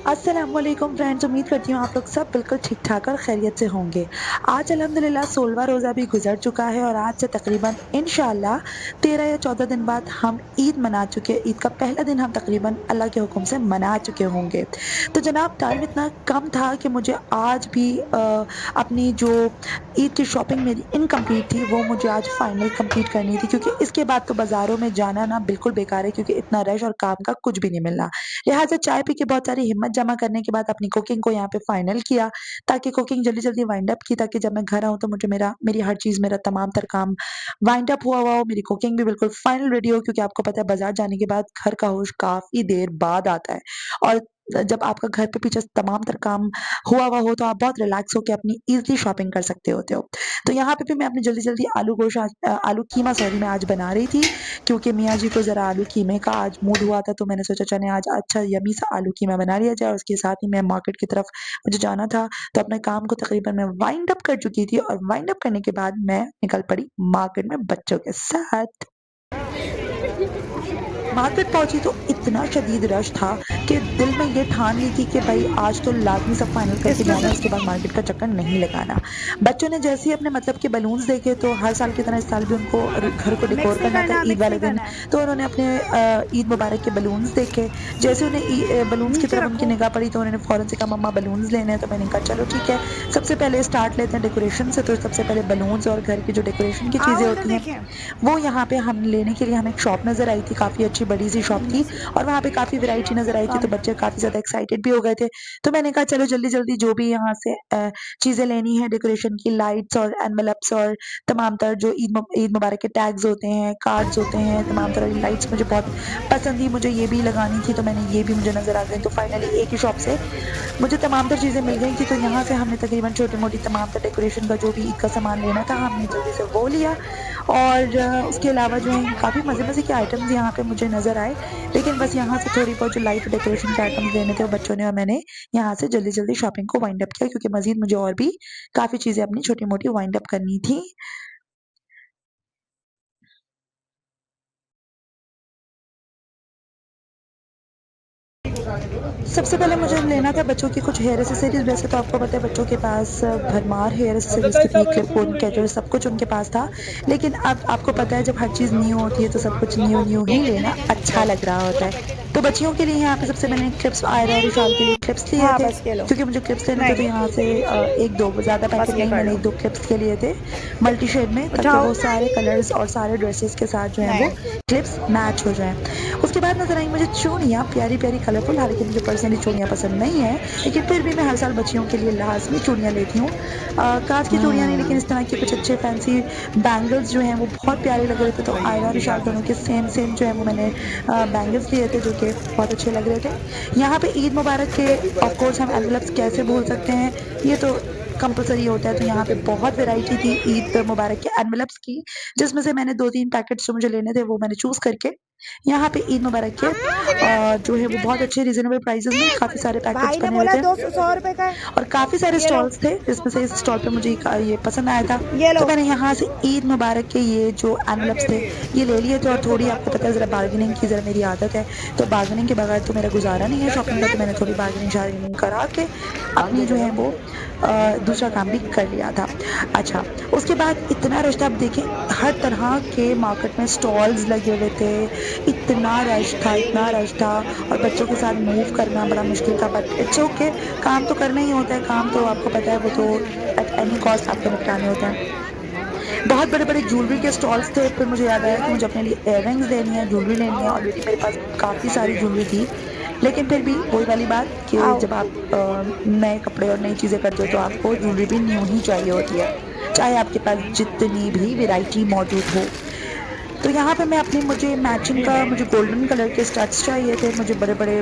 अस्सलामुअलैकुम फ्रेंड्स, उम्मीद करती हूँ आप लोग सब बिल्कुल ठीक-ठाक और खैरियत से होंगे। आज अल्हम्दुलिल्लाह 16वाँ रोज़ा भी गुज़र चुका है और आज से तकरीबन इंशाअल्लाह 13 या 14 दिन बाद हम ईद मना चुके ईद का पहला दिन हम तकरीबन अल्लाह के हुक्म से मना चुके होंगे। तो जनाब टाइम इतना कम था कि मुझे आज भी अपनी जो ईद की शॉपिंग मेरी इनकम्प्लीट थी, वो मुझे आज फाइनल कंप्लीट करनी थी क्योंकि इसके बाद तो बाज़ारों में जाना ना बिल्कुल बेकार है क्योंकि इतना रश और काम का कुछ भी नहीं मिलना। लिहाज़ा चाय पी के बहुत सारी हिम्मत जमा करने के बाद अपनी कुकिंग को यहाँ पे फाइनल किया, ताकि कुकिंग जल्दी-जल्दी वाइंड अप की ताकि जब मैं घर आऊँ तो मुझे मेरी हर चीज़ मेरा तमाम तर काम वाइंड अप हुआ हो, मेरी कुकिंग भी बिल्कुल फाइनल रेडी हो क्योंकि आपको पता है बाज़ार जाने के बाद घर का होश काफ़ी देर बाद आता है और जब आपका घर पे पीछे तमाम तर काम हुआ हो तो आप बहुत रिलैक्स होके अपनी ईज़िली शॉपिंग कर सकते होते हो। तो यहाँ पे भी मैं अपनी जल्दी-जल्दी आलू कीमा सॉरी मैं आज बना रही थी क्योंकि मियाँ जी को ज़रा आलू कीमे का आज मूड हुआ था तो मैंने सोचा चलें आज अच्छा यम्मी सा आलू कीमा बना लिया जाए और उसके साथ ही मैं मार्केट की तरफ मुझे जाना था, तो अपने काम को तकरीबन मैं वाइंड अप कर चुकी थी और वाइंड अप करने के बाद मैं निकल पड़ी मार्केट में बच्चों के साथ। मार्केट पहुँची तो इतना शदीद रश था कि दिल में ये ठान ली थी कि भई आज तो लाज़मी सब फाइनल करके इसमें जाना से है, उसके बाद मार्केट का चक्कर नहीं लगाना। बच्चों ने जैसे ही अपने मतलब के बलून्स देखे तो हर साल की तरह इस साल भी उनको घर को डेकोर करना था ईद मिक्स वाले नहीं दिन, करना है। तो उन्होंने अपने ईद मुबारक के बलून्स देखे। जैसे उन्हें बलून्स की नीचे तरफ उनकी रखो। निगाह पड़ी तो उन्होंने फ़ौरन से कहा मम्मा बलून्स लेने हैं, तो मैंने कहा चलो ठीक है। सबसे पहले स्टार्ट लेते हैं डेकोरेशन से, तो सबसे पहले बलून्स और घर की जो डेकोरेशन की आओ चीज़ें इधर होती हैं, देखें। वो यहाँ पे हम लेने के लिए हमें एक शॉप नज़र आई थी, काफ़ी अच्छी बड़ी-सी शॉप थी और वहाँ पे काफ़ी वैरायटी नज़र आई थी, तो कम बच्चे काफ़ी ज़्यादा एक्साइटेड भी हो गए थे। तो मैंने कहा चलो जल्दी-जल्दी जो भी यहाँ से चीज़ें लेनी है डेकोरेशन की लाइट्स और एनवेलप्स और तमाम तर जो ईद मुबारक के टैग्स होते हैं, कार्ड्स होते हैं, तमाम तरह की लाइट्स मुझे बहुत पसंद थी, मुझे ये भी लगानी थी, तो मैंने ये भी मुझे नज़र आ गई। तो फाइनली एक ही शॉप से मुझे तमाम तर चीज़ें मिल गई थी, तो यहाँ से हमने तकरीबन छोटी-मोटी तमाम तर डेकोरेशन का जो भी ईद का सामान लेना था, हमने जल्दी से वो लिया और उसके अलावा जो है काफ़ी मज़े-मज़े के आइटम्स यहाँ पे मुझे नज़र आए। लेकिन बस यहाँ से थोड़ी बहुत जो लाइट डेकोरेशन के आइटम्स लेने थे वो बच्चों ने और मैंने यहाँ से जल्दी-जल्दी शॉपिंग को वाइंड अप किया क्योंकि मज़ीद मुझे और भी काफ़ी चीज़ें अपनी छोटी-मोटी वाइंड अप करनी थी। सबसे पहले मुझे लेना था बच्चों की कुछ हेयर एक्सेसरीज़ वैसे तो आपको पता है बच्चों के पास भरमार हेयर एक्सेसरीज़ की थी, क्लिप-ऑन, कैचर सब कुछ उनके पास था। लेकिन अब आपको पता है जब हर चीज़ न्यू होती है तो सब कुछ न्यू-न्यू ही लेना अच्छा लग रहा होता है। तो बच्चियों के लिए यहाँ पे सबसे मैंने क्लिप्स आयरा और विशाल के लिए क्लिप्स लिए हाँ थे, बस ये लो। क्योंकि मुझे क्लिप्स लेने थे तो नहीं यहाँ से 1-2 ज़्यादा बस पैकेट ये नहीं कर मैंने लो। 1-2 क्लिप्स के लिए थे, मल्टी शेड में ताकि उठाओ। वो सारे कलर्स और सारे ड्रेसेस के साथ जो है वो नहीं क्लिप्स मैच हो जाएँ। उसके बाद नज़र आई मुझे चूड़ियाँ प्यारी-प्यारी कलरफुल हालाँकि मुझे पर्सनली चूड़ियाँ पसंद नहीं है, लेकिन फिर भी मैं हर साल बच्चियों के लिए लाज़मी चूड़ियाँ लेती हूँ। काँच की चूड़ियाँ नहीं लेकिन इस तरह के कुछ अच्छे फैंसी बैंगल्स जो हैं वो बहुत प्यारे लग रहे थे, तो आयरा और विशाल दोनों के सेम-सेम जो है वो मैंने बैंगल्स लिए थे जो कि बहुत अच्छे लग रहे थे। यहाँ पे ईद मुबारक के ऑफ कोर्स हम एनवेलप्स कैसे भूल सकते हैं, ये तो कंपल्सरी होता है, तो यहाँ पे बहुत वैरायटी थी ईद मुबारक के एनवेलप्स की, जिसमें से मैंने 2-3 पैकेट्स जो मुझे लेने थे वो मैंने चूज़ करके यहाँ पे ईद मुबारक के जो है वो बहुत अच्छे रीज़नेबल प्राइसेज़ में काफ़ी सारे पैकेट्स भाई ने बने हुए बोला थे 200 रुपए का है। और काफ़ी सारे ये लो। स्टॉल्स थे, जिसमें से इस स्टॉल पे मुझे ये पसंद आया था। ये तो लो। मैंने यहाँ से ईद मुबारक के ये जो एनवेलप्स थे, ये ले लिए थे और थोड़ी आपको पता है ज़रा बार्गेनिंग की ज़रा मेरी आदत है, तो बार्गेनिंग के बगैर तो मेरा गुज़ारा नहीं है शॉपिंग का, तो मैंने थोड़ी बार्गेनिंग-शार्गेनिंग करा के अपनी जो है वो दूसरा काम भी कर लिया था। अच्छा, उसके बाद इतना रश था, अब देखें हर तरह के मार्केट में स्टॉल्स लगे हुए थे, इतना रश था और बच्चों के साथ मूव करना बड़ा मुश्किल था बट इट्स ओके काम तो करना ही होता है, काम तो आपको पता है वो तो एट एनी कॉस्ट आपको निपटाने होते हैं। बहुत बड़े-बड़े ज्वेलरी के स्टॉल्स थे, फिर मुझे याद आया कि मुझे अपने लिए इयररिंग्स लेनी है, ज्वेलरी लेनी है, ऑलरेडी मेरे पास काफ़ी सारी ज्वेलरी थी। लेकिन फिर भी वही वाली बात कि आओ। जब आप नए कपड़े और नई चीज़ें करते हो तो आपको ज्वेलरी भी न्यू ही चाहिए होती है, चाहे आपके पास जितनी भी वैरायटी मौजूद हो। तो यहाँ पे मैं अपनी मुझे मैचिंग का मुझे गोल्डन कलर के स्टड्स चाहिए थे, मुझे बड़े-बड़े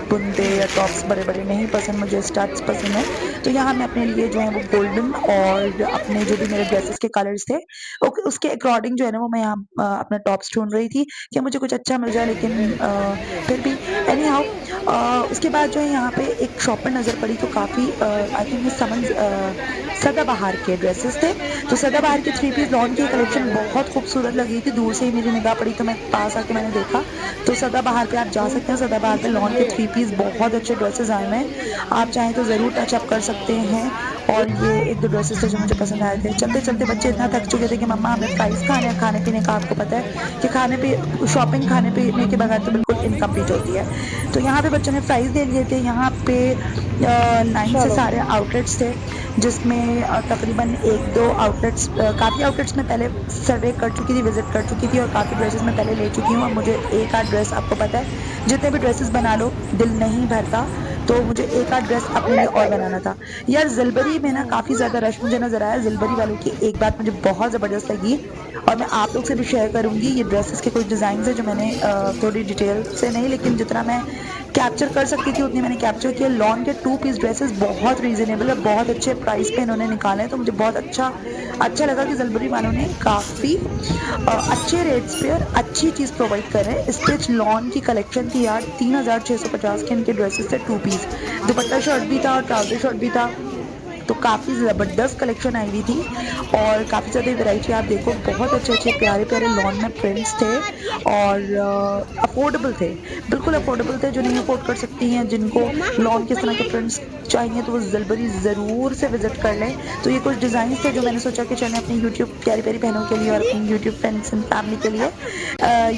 बुनते या टॉप्स बड़े-बड़े नहीं पसंद, मुझे स्टड्स पसंद हैं। तो यहाँ मैं अपने लिए जो है वो गोल्डन और अपने जो भी मेरे ड्रेसेस के कलर्स थे, उसके अकॉर्डिंग जो है ना वो मैं यहाँ अपना टॉप्स ढूँढ रही थी कि मुझे कुछ अच्छा मिल जाए लेकिन फिर भी एनी हाउ उसके बाद जो है यहाँ पे एक शॉप पर नज़र पड़ी तो काफ़ी आई थिंक ये सदाबहार के ड्रेसेस थे। तो सदाबहार के 3 पीस लॉन की कलेक्शन बहुत खूबसूरत लगी थी। दूर से ही मेरी निगाह पड़ी तो मैं पास आके मैंने देखा। तो सदाबहार पे आप जा सकते हैं। सदाबहार पे लॉन के 3 पीस बहुत अच्छे ड्रेसेस आए हुए हैं। आप चाहें तो ज़रूर टच अप कर सकते हैं। और ये 1-2 ड्रेसेस थे जो मुझे पसंद आए थे। चलते-चलते बच्चे इतना थक चुके थे कि मम्मा हमें फ्राइज़ खाने हैं। खाने-पीने का आपको पता है कि शॉपिंग खाने-पीने के बगैर तो बिल्कुल इनकम्प्लीट होती है। तो यहाँ पे बच्चों ने फ्राइज़ ले लिए थे। यहाँ पे लाइन से चलो। सारे आउटलेट्स थे जिसमें तकरीबन 1-2 आउटलेट्स काफ़ी आउटलेट्स में पहले सर्वे कर चुकी थी, विज़िट कर चुकी थी और काफ़ी ड्रेसेस मैं पहले ले चुकी हूँ। अब मुझे एक आध ड्रेस आपको पता है जितने भी ड्रेसेस बना लो दिल नहीं भरता, तो मुझे एक आध ड्रेस अपने लिए और बनाना था। यार ज़िलबरी में ना काफ़ी ज़्यादा रश मुझे नज़र आया। ज़िलबरी वालों की एक बात मुझे बहुत ज़बरदस्त लगी और मैं आप लोग से भी शेयर करूँगी। ये ड्रेसेस के कुछ डिज़ाइन्स हैं जो मैंने थोड़ी डिटेल से नहीं लेकिन जितना मैं कैप्चर कर सकती थी उतनी मैंने कैप्चर किया। लॉन के 2 पीस ड्रेसेस बहुत रीज़नेबल और बहुत अच्छे प्राइस पे इन्होंने निकाले हैं, तो मुझे बहुत अच्छा लगा कि ज़िलबरी वालों ने काफ़ी अच्छे रेट्स पे और अच्छी चीज़ प्रोवाइड कर रहे हैं। स्टिच लॉन की कलेक्शन थी यार, 3650 के इनके ड्रेसेस थे 2 पीस। दुपट्टा शर्ट भी था और ट्राउज़र शर्ट भी था। तो काफ़ी ज़बरदस्त कलेक्शन आई हुई थी और काफ़ी ज़्यादा वैरायटी आप देखो बहुत अच्छे-अच्छे प्यारे-प्यारे लॉन में प्रिंट्स थे और अफोर्डेबल थे, बिल्कुल अफोर्डेबल थे। जो नहीं अफोर्ड कर सकती हैं, जिनको लॉन के इस तरह के प्रिंट्स चाहिए तो वो ज़िलबरी ज़रूर से विज़िट कर लें। तो ये कुछ डिज़ाइन्स थे जो मैंने सोचा कि चलें अपनी यूट्यूब प्यारी-प्यारी बहनों के लिए और अपनी यूट्यूब फ्रेंड्स एंड फैमिली के लिए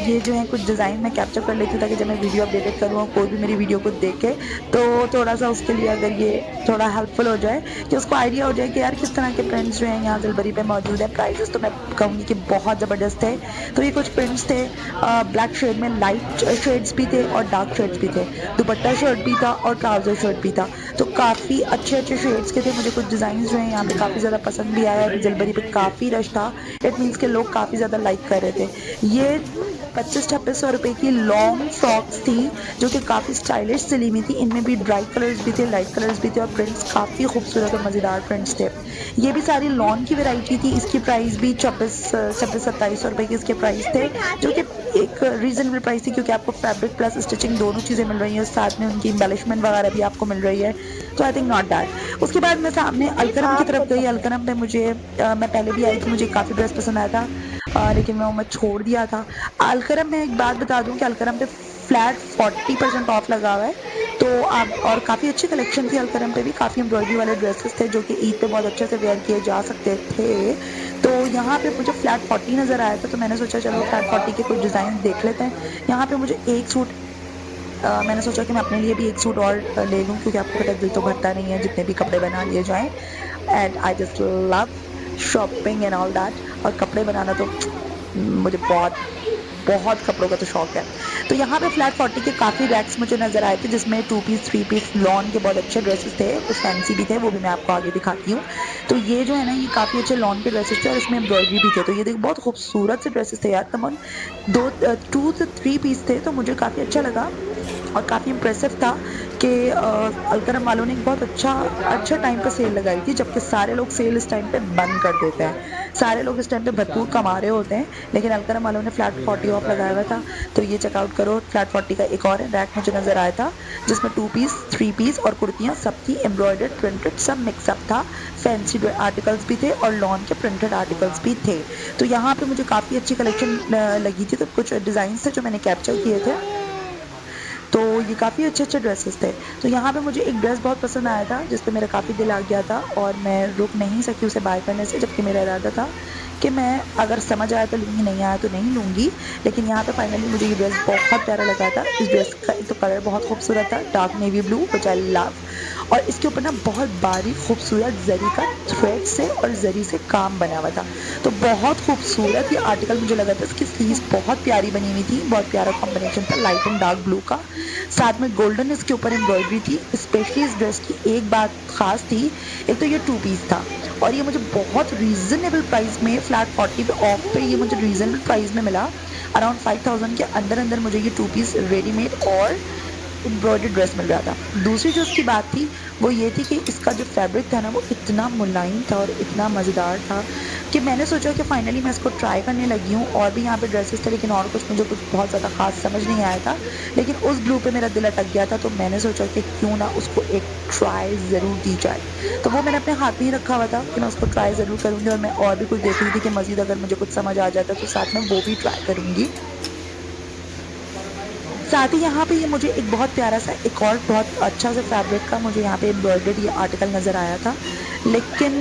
ये जो है कुछ डिज़ाइन मैं कैप्चर कर लेती हूँ ताकि जब मैं वीडियो अपडेटेड करूँ और कोई भी मेरी वीडियो को देखे तो थोड़ा-सा उसके लिए अगर ये थोड़ा हेल्पफुल हो जाए कि उसको आइडिया हो जाए कि यार किस तरह के प्रिंट्स जो हैं यहाँ ज़िलबरी पे मौजूद है। प्राइसेस तो मैं कहूँगी कि बहुत ज़बरदस्त थे। तो ये कुछ प्रिंट्स थे ब्लैक शेड में लाइट शेड्स भी थे और डार्क शेड्स भी थे। दुपट्टा शर्ट भी था और ट्राउज़र शर्ट भी था। तो काफ़ी अच्छे-अच्छे शेड्स के थे। मुझे कुछ डिज़ाइन्स जो हैं यहाँ पे काफ़ी ज़्यादा पसंद भी आया और ज़िलबरी पे काफ़ी रश था। इट मीन्स के लोग काफ़ी ज़्यादा लाइक कर रहे थे। ये 25-2600 रुपए की लॉन्ग फ्रॉक्स थी जो कि काफ़ी स्टाइलिश सिली हुई थी। इनमें भी ब्राइट कलर्स भी थे, लाइट कलर्स भी थे और प्रिंट्स काफ़ी खूबसूरत और मज़ेदार प्रिंट्स थे। ये भी सारी लॉन की वैरायटी थी। इसकी प्राइस भी 26-2700 रुपए की इसके प्राइस थे जो कि एक रीज़नेबल प्राइस थी क्योंकि आपको फैब्रिक प्लस स्टिचिंग दोनों चीज़ें मिल रही हैं, साथ में उनकी एम्बेलिशमेंट वगैरह भी आपको मिल रही है। तो आई थिंक नॉट बैड। उसके बाद मैं सामने अलकरम की आप तरफ गई। बताओ। अलकरम पे मुझे मैं पहले भी आई थी, मुझे काफ़ी ड्रेस पसंद आया था लेकिन मैं छोड़ दिया था। अलकरम में एक बात बता दूँ कि अलकरम पे फ्लैट 40% ऑफ लगा हुआ है। तो आप और काफ़ी अच्छी कलेक्शन थी अलकरम पे भी, काफ़ी एम्ब्रॉयडरी वाले ड्रेसेस थे जो कि ईद पे बहुत अच्छे से वेयर किए जा सकते थे। तो यहाँ पे मुझे फ्लैट 40 नज़र आया था तो मैंने सोचा चलो फ्लैट 40 के कुछ डिज़ाइन देख लेते हैं। यहाँ पे मुझे एक सूट मैंने सोचा कि मैं अपने लिए भी एक सूट और ले लूँ क्योंकि आपको पता है दिल तो भरता नहीं है जितने भी कपड़े बना लिए जाएँ and I just love shopping and all that और कपड़े बनाना तो मुझे बहुत कपड़ों का तो शौक है। तो यहाँ पे फ्लैट 40 के काफ़ी रैक्स मुझे नज़र आए थे जिसमें 2 पीस 3 पीस लॉन के बहुत अच्छे ड्रेसेस थे, कुछ फैंसी भी थे, वो भी मैं आपको आगे दिखाती हूँ। तो ये जो है ना ये काफ़ी अच्छे लॉन के ड्रेसेस थे और इसमें एम्ब्रॉयडरी भी थे। तो ये देखो बहुत खूबसूरत से ड्रेसेस थे यार। तकरीबन 2 से 3 पीस थे तो मुझे काफ़ी अच्छा लगा और काफ़ी इम्प्रेसिव था कि अलकरम वालों ने एक बहुत अच्छा टाइम पे सेल लगाई थी जबकि सारे लोग सेल इस टाइम पे बंद कर देते हैं। सारे लोग इस टाइम पे भरपूर कमा रहे होते हैं लेकिन अलकरम वालों ने फ्लैट 40 ऑफ लगाया हुआ था। तो ये चेकआउट करो। फ्लैट 40 का एक और रैक मुझे नज़र आया था जिसमें 2 पीस 3 पीस और कुर्तियाँ सब थी, एम्ब्रॉयडर्ड प्रिंटेड सब मिक्सअप था। फैंसी आर्टिकल्स भी थे और लॉन के प्रिंटेड आर्टिकल्स भी थे। तो यहाँ पे मुझे काफ़ी अच्छी कलेक्शन लगी थी। तो कुछ डिज़ाइन थे जो मैंने कैप्चर किए थे। तो ये काफ़ी अच्छे-अच्छे ड्रेसेस थे। तो यहाँ पे मुझे एक ड्रेस बहुत पसंद आया था जिस पे मेरा काफ़ी दिल आ गया था और मैं रुक नहीं सकी उसे बाय करने से जबकि मेरा इरादा था कि मैं अगर समझ आया तो लूँगी, नहीं आया तो नहीं लूँगी। लेकिन यहाँ पे फाइनली मुझे ये ड्रेस बहुत प्यारा लगा था। इस ड्रेस का एक तो कलर बहुत खूबसूरत था, dark navy blue which I love और इसके ऊपर ना बहुत बारीक खूबसूरत ज़री का थ्रेड से और ज़री से काम बना हुआ था। तो बहुत खूबसूरत ये आर्टिकल मुझे लगा था। इसकी स्लीव्स बहुत प्यारी बनी हुई थी, बहुत प्यारा कॉम्बिनेशन था लाइट एंड डार्क ब्लू का। साथ में गोल्डन इसके ऊपर एम्ब्रॉयडरी थी। स्पेशली इस ड्रेस की एक बात खास थी, एक तो ये 2 पीस था और ये मुझे बहुत रीज़नेबल प्राइस में फ्लैट 40 पे ऑफ पे ये मुझे रीज़नेबल प्राइस में मिला। अराउंड 5000 के अंदर-अंदर मुझे ये 2 पीस रेडीमेड और एम्ब्रॉयडर्ड ड्रेस मिल रहा था। दूसरी जो उसकी बात थी वो ये थी कि इसका जो फैब्रिक था ना वो इतना मुलायम था और इतना मज़ेदार था। कि मैंने सोचा कि फाइनली मैं इसको ट्राई करने लगी हूँ। और भी यहाँ पे ड्रेसेस थे लेकिन और कुछ मुझे कुछ बहुत ज़्यादा ख़ास समझ नहीं आया था। लेकिन उस ब्लू पे मेरा दिल अटक गया था, तो मैंने सोचा कि क्यों ना उसको एक ट्राई ज़रूर दी जाए। तो वो मैंने अपने हाथ में ही रखा हुआ था कि मैं उसको ट्राई ज़रूर करूँगी, और मैं और भी कुछ देख रही थी कि मज़ीद अगर मुझे कुछ समझ आ जाता तो साथ में वो भी ट्राई करूँगी। साथ ही यहाँ पे ये मुझे एक बहुत प्यारा-सा एक और बहुत अच्छा सा फैब्रिक का मुझे यहाँ पे एम्ब्रॉयडर्ड ये आर्टिकल नज़र आया था। लेकिन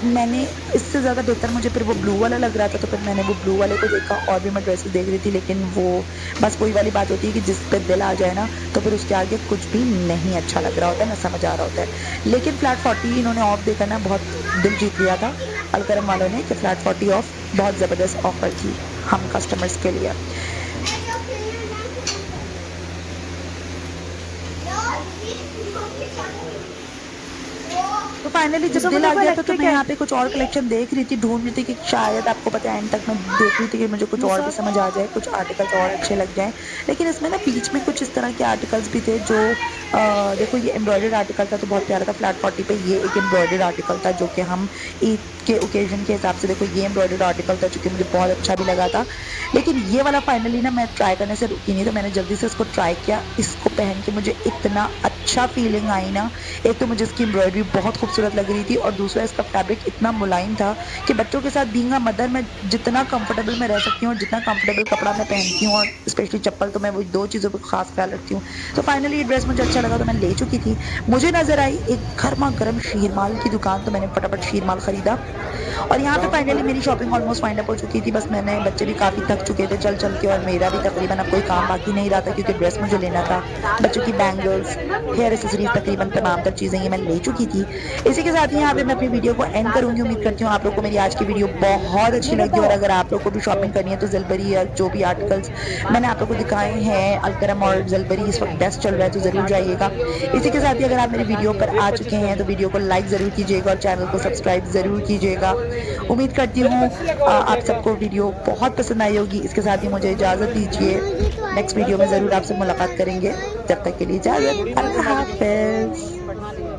मैंने इससे ज़्यादा बेहतर मुझे फिर वो ब्लू वाला लग रहा था, तो फिर मैंने वो ब्लू वाले को देखा। और भी मैं ड्रेसेस देख रही थी, लेकिन वो बस वही वाली बात होती है कि जिस पे दिल आ जाए ना, तो फिर उसके आगे कुछ भी नहीं अच्छा लग रहा होता है, ना समझ आ रहा होता है। लेकिन फ्लैट 40 इन्होंने ऑफ देकर ना बहुत दिल जीत लिया था अलकरम वालों ने, कि फ्लैट 40 ऑफ बहुत ज़बरदस्त ऑफर थी हम कस्टमर्स के लिए। तो फाइनली जब तो दिल मुझे आ वो गया था, तो मैं इलेक्ट्रिक यहाँ पे कुछ और कलेक्शन देख रही थी, ढूँढ रही थी कि शायद आपको पता है एंड तक मैं देख रही थी कि मुझे कुछ और भी समझ आ जाए, कुछ आर्टिकल्स और अच्छे लग जाएँ। लेकिन इसमें ना बीच में कुछ इस तरह के आर्टिकल्स भी थे जो देखो ये एम्ब्रॉयडर्ड आर्टिकल था तो बहुत प्यारा था, फ्लैट 40 पे ये एक एम्ब्रॉयडर्ड आर्टिकल था जो कि हम ईद के ओकेज़न के हिसाब से, देखो ये एम्ब्रॉयडर्ड आर्टिकल था जो कि मुझे बहुत अच्छा भी लगा था। लेकिन ये वाला फाइनली ना मैं ट्राई करने से रुकी नहीं, तो मैंने जल्दी से इसको ट्राई किया। इसको पहन के मुझे इतना अच्छा फीलिंग आई ना, एक तो मुझे इसकी एम्ब्रॉयडरी बहुत खूबसूरत लग रही थी, और दूसरा इसका फैब्रिक इतना मुलायम था कि बच्चों के साथ बीइंग अ मदर मैं जितना कंफर्टेबल मैं रह सकती हूँ और जितना कंफर्टेबल कपड़ा मैं पहनती हूँ, और स्पेशली चप्पल, तो मैं वो 2 चीज़ों पे खास ख्याल रखती हूँ। तो फाइनली ये ड्रेस मुझे अच्छा लगा, तो मैं ले चुकी थी। मुझे नज़र आई एक गरमा-गरम शीरमाल की दुकान, तो मैंने फटाफट शीरमाल खरीदा। और यहाँ पे फाइनली मेरी शॉपिंग ऑलमोस्ट वाइंड अप हो चुकी थी। बस मैंने, बच्चे भी काफ़ी थक चुके थे चल-चल के, और मेरा भी तकरीबन अब कोई काम बाकी नहीं रहा था क्योंकि ड्रेस मुझे लेना था। बच्चों की बैंगल्स, हेयर एक्सेसरीज़, तकरीबन तमाम तर चीज़ें ये मैं ले चुकी थी। इसी के साथ ही यहाँ पे मैं अपनी वीडियो को एंड करूँगी। उम्मीद करती हूँ आप लोग को मेरी आज की वीडियो बहुत अच्छी लगी, और अगर आप लोग को भी शॉपिंग करनी है तो ज़िलबरी या जो भी आर्टिकल्स मैंने आप लोग को दिखाए हैं, अलकरम और ज़िलबरी इस वक़्त बेस्ट चल रहा है, तो ज़रूर जाइएगा। इसी के साथ ही अगर आप मेरी वीडियो पर आ चुके हैं तो वीडियो को लाइक ज़रूर कीजिएगा और चैनल को सब्सक्राइब ज़रूर कीजिएगा। उम्मीद करती हूँ आप सबको वीडियो बहुत पसंद आई होगी। इसके साथ ही मुझे इजाज़त दीजिए। नेक्स्ट वीडियो में ज़रूर आपसे मुलाकात करेंगे। तब तक के लिए इजाज़त। अल्लाह हाफ़िज़।